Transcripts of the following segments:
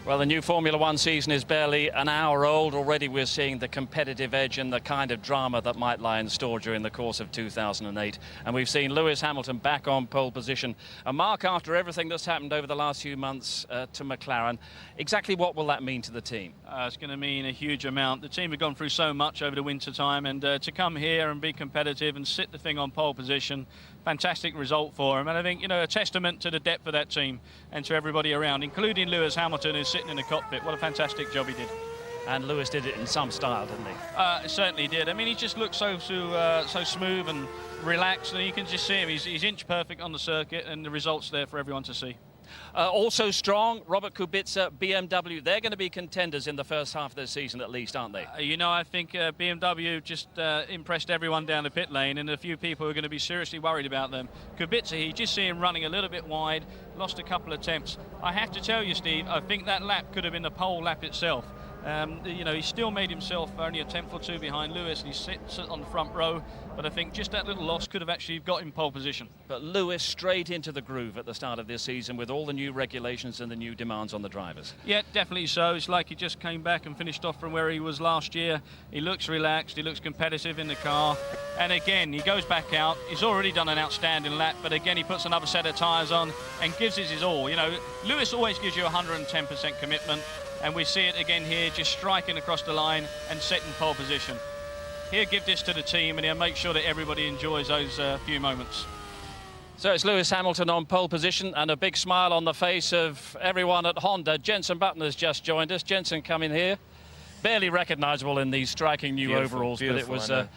Well, the new Formula One season is barely an hour old. Already we're seeing the competitive edge and the kind of drama that might lie in store during the course of 2008. And we've seen Lewis Hamilton back on pole position. A mark after everything that's happened over the last few months to McLaren. Exactly what will that mean to the team? It's going to mean a huge amount. The team have gone through so much over the winter time, and to come here and be competitive and sit the thing on pole position, fantastic result for them. And I think, you know, a testament to the depth of that team and to everybody around, including Lewis Hamilton, who's sitting in the cockpit. What a fantastic job he did. And Lewis did it in some style, didn't he? Certainly did. I mean, he just looked so smooth and relaxed, and you can just see him. He's inch perfect on the circuit, and the results there for everyone to see. Also strong, Robert Kubica, BMW. They're going to be contenders in the first half of the season at least, aren't they? You know, I think BMW just impressed everyone down the pit lane, and a few people are going to be seriously worried about them. Kubica, you just see him running a little bit wide, lost a couple of attempts. I have to tell you, Steve, I think that lap could have been the pole lap itself. You know, he still made himself only a tenth or two behind Lewis, and he sits on the front row, but I think just that little loss could have actually got him pole position. But Lewis straight into the groove at the start of this season with all the new regulations and the new demands on the drivers. Yeah, definitely so. It's like he just came back and finished off from where he was last year. He looks relaxed, he looks competitive in the car, and again, he goes back out. He's already done an outstanding lap, but again, he puts another set of tyres on and gives it his all. You know, Lewis always gives you 110% commitment. And we see it again here, just striking across the line and setting pole position. He'll give this to the team, and he'll make sure that everybody enjoys those few moments. So it's Lewis Hamilton on pole position, and a big smile on the face of everyone at Honda. Jenson Button has just joined us. Jenson coming here, barely recognisable in these striking new overalls, but it was a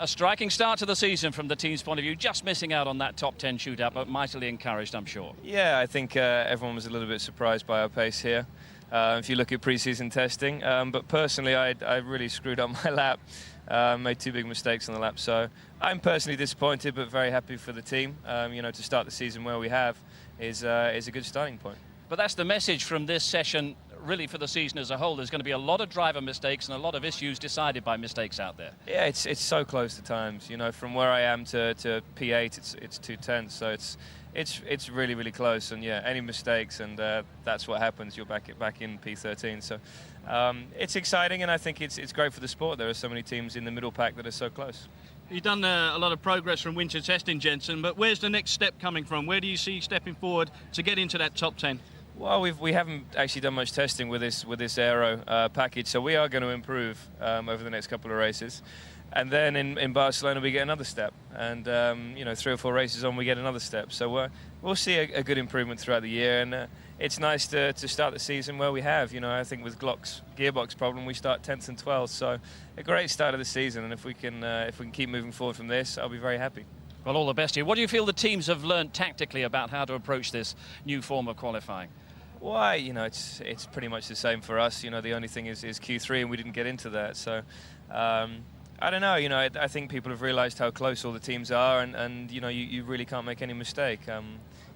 striking start to the season from the team's point of view, just missing out on that top 10 shootout, but mightily encouraged, I'm sure. Yeah, I think everyone was a little bit surprised by our pace here. If you look at pre-season testing, but personally I really screwed up my lap, made two big mistakes on the lap, so I'm personally disappointed but very happy for the team. You know, to start the season where we have is a good starting point. But that's the message from this session really for the season as a whole. There's going to be a lot of driver mistakes and a lot of issues decided by mistakes out there. Yeah, it's so close to times, you know, from where I am to P8 it's 2/10, so it's really, really close, and yeah, any mistakes, and that's what happens. You're back in P13. So it's exciting, and I think it's great for the sport. There are so many teams in the middle pack that are so close. You've done a lot of progress from winter testing, Jenson, but where's the next step coming from? Where do you see stepping forward to get into that top 10? Well, we haven't actually done much testing with this aero package, so we are going to improve over the next couple of races. And then in Barcelona we get another step, and you know, 3 or 4 races on we get another step. So we'll see a good improvement throughout the year, and it's nice to start the season where we have. You know, I think with Glock's gearbox problem we start 10th and 12th, so a great start of the season. And if we can keep moving forward from this, I'll be very happy. Well, all the best to you. What do you feel the teams have learned tactically about how to approach this new form of qualifying? Why, you know, it's pretty much the same for us. You know, the only thing is Q3, and we didn't get into that. So. I don't know, you know, I think people have realised how close all the teams are, and you know, you really can't make any mistake.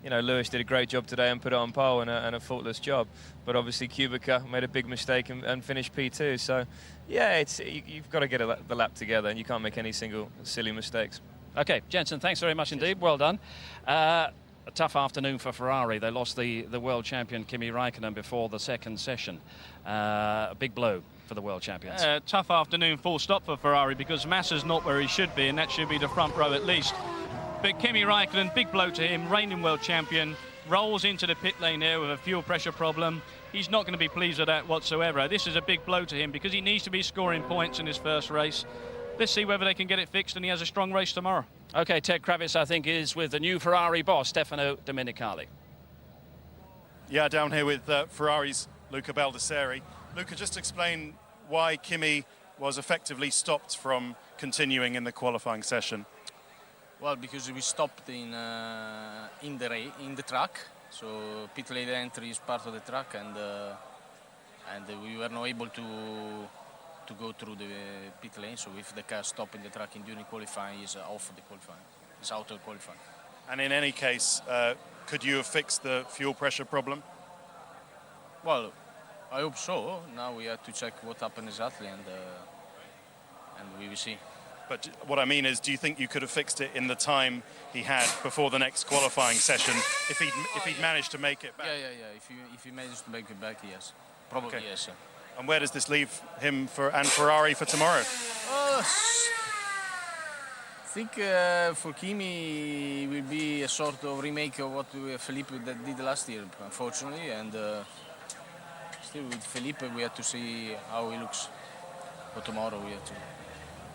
You know, Lewis did a great job today and put it on pole, and a faultless job. But obviously Kubica made a big mistake and finished P2. So, yeah, you've got to get the lap together, and you can't make any single silly mistakes. OK, Jenson, thanks very much indeed. Well done. A tough afternoon for Ferrari. They lost the world champion Kimi Raikkonen before the second session. A big blow for the world champions. Tough afternoon, full stop for Ferrari, because Massa's not where he should be, and that should be the front row at least. But Kimi Raikkonen, big blow to him, reigning world champion, rolls into the pit lane there with a fuel pressure problem. He's not going to be pleased with that whatsoever. This is a big blow to him because he needs to be scoring points in his first race. Let's see whether they can get it fixed, and he has a strong race tomorrow. OK, Ted Kravitz, I think, is with the new Ferrari boss, Stefano Domenicali. Yeah, down here with Ferrari's Luca Baldessari. Luca, just explain why Kimi was effectively stopped from continuing in the qualifying session. Well, because we stopped in the track, so pit lane entry is part of the track, and we were not able to go through the pit lane. So if the car stopped in the track during qualifying, is off the qualifying, is out of qualifying. And in any case, could you have fixed the fuel pressure problem? Well, I hope so. Now we have to check what happened exactly, and we will see. But what I mean is, do you think you could have fixed it in the time he had before the next qualifying session if he'd managed to make it back? Yeah. If he managed to make it back, yes. Probably, Okay. yes. And where does this leave him and Ferrari for tomorrow? I think for Kimi it will be a sort of remake of what Felipe did last year, unfortunately. And still with Felipe, we have to see how he looks. For tomorrow,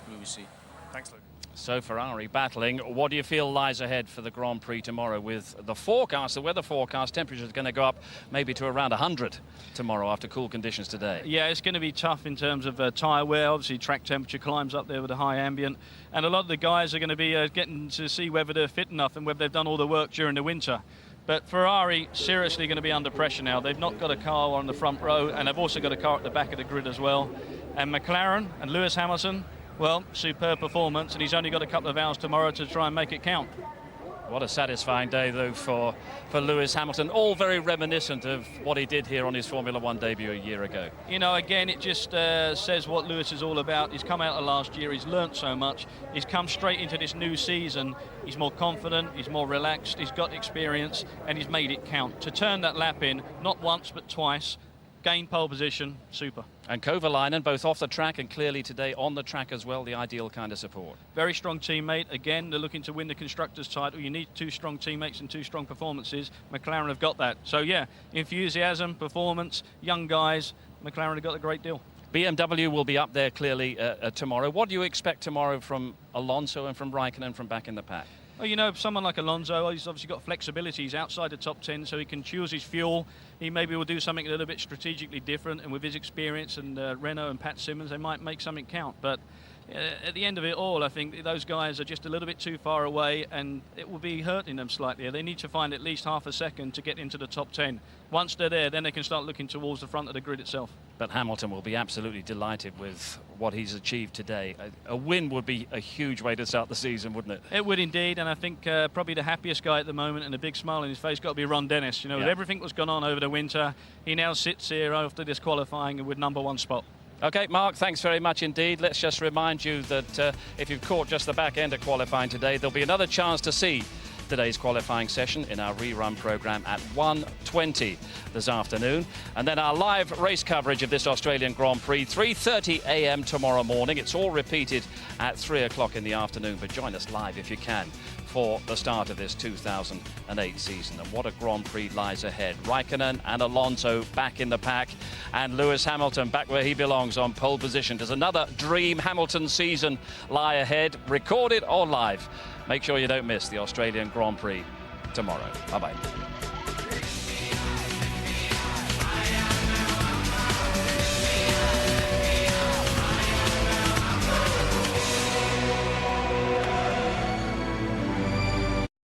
we will see. Thanks, Luke. So Ferrari battling. What do you feel lies ahead for the Grand Prix tomorrow with the forecast, the weather forecast? Temperature is going to go up maybe to around 100 tomorrow after cool conditions today. Yeah, it's going to be tough in terms of tyre wear. Obviously, track temperature climbs up there with a high ambient. And a lot of the guys are going to be getting to see whether they're fit enough and whether they've done all the work during the winter. But Ferrari seriously going to be under pressure now. They've not got a car on the front row, and they've also got a car at the back of the grid as well. And McLaren and Lewis Hamilton, well, superb performance, and he's only got a couple of hours tomorrow to try and make it count. What a satisfying day, though, for Lewis Hamilton. All very reminiscent of what he did here on his Formula One debut a year ago. You know, again, it just says what Lewis is all about. He's come out of last year, he's learnt so much. He's come straight into this new season. He's more confident, he's more relaxed, he's got experience, and he's made it count. To turn that lap in, not once but twice, gain pole position, super. And Kovalainen, both off the track and clearly today on the track as well, the ideal kind of support. Very strong teammate. Again, they're looking to win the Constructors' title. You need two strong teammates and two strong performances. McLaren have got that. So, yeah, enthusiasm, performance, young guys. McLaren have got a great deal. BMW will be up there clearly tomorrow. What do you expect tomorrow from Alonso and from Raikkonen from back in the pack? Well, you know, someone like Alonso, he's obviously got flexibility. He's outside the top 10, so he can choose his fuel. He maybe will do something a little bit strategically different, and with his experience and Renault and Pat Simmons, they might make something count. But at the end of it all, I think those guys are just a little bit too far away, and it will be hurting them slightly. They need to find at least half a second to get into the top 10. Once they're there, then they can start looking towards the front of the grid itself. But Hamilton will be absolutely delighted with what he's achieved today. A win would be a huge way to start the season, wouldn't it? It would indeed, and I think probably the happiest guy at the moment and a big smile on his face got to be Ron Dennis. You know, with everything that's gone on over the winter, he now sits here after this qualifying with #1 spot. OK, Mark, thanks very much indeed. Let's just remind you that if you've caught just the back end of qualifying today, there'll be another chance to see today's qualifying session in our rerun programme at 1:20 this afternoon. And then our live race coverage of this Australian Grand Prix, 3:30 a.m. tomorrow morning. It's all repeated at 3 o'clock in the afternoon, but join us live if you can for the start of this 2008 season. And what a Grand Prix lies ahead. Raikkonen and Alonso back in the pack, and Lewis Hamilton back where he belongs on pole position. Does another dream Hamilton season lie ahead, recorded or live? Make sure you don't miss the Australian Grand Prix tomorrow. Bye-bye.